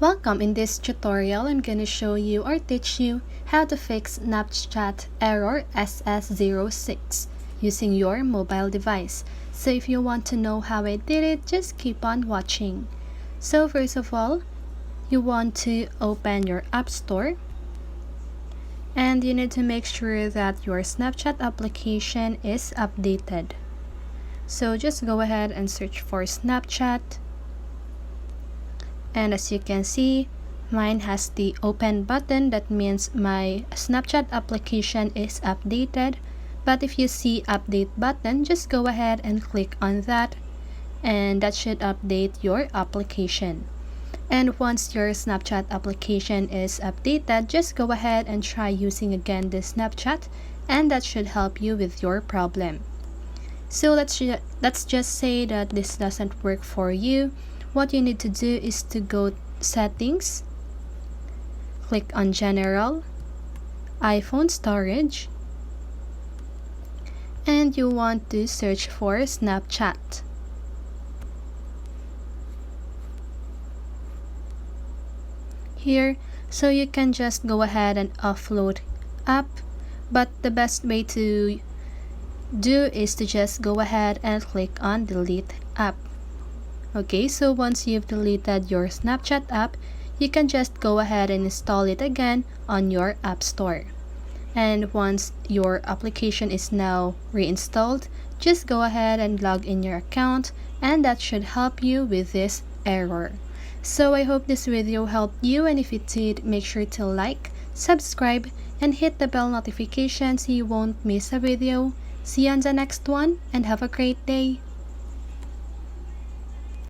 Welcome. In this tutorial, I'm going to show you or teach you how to fix Snapchat error SS06 using your mobile device. So if you want to know how I did it, just keep on watching. So first of all, you want to open your App Store and you need to make sure that your Snapchat application is updated. So just go ahead and search for Snapchat. And as you can see, mine has the open button. That means my Snapchat application is updated. But if you see update button, just go ahead and click on that, and that should update your application. And once your Snapchat application is updated, just go ahead and try using again the Snapchat, and that should help you with your problem. So let's just say that this doesn't work for you. What you need to do is to go settings, click on general, iPhone storage, and you want to search for Snapchat. Here, so you can just go ahead and offload app, but the best way to do is to just go ahead and click on delete app. Okay, so once you've deleted your Snapchat app, you can just go ahead and install it again on your App Store. And once your application is now reinstalled, just go ahead and log in your account, and that should help you with this error. So I hope this video helped you, and if it did, make sure to like, subscribe, and hit the bell notification so you won't miss a video. See you on the next one, and have a great day.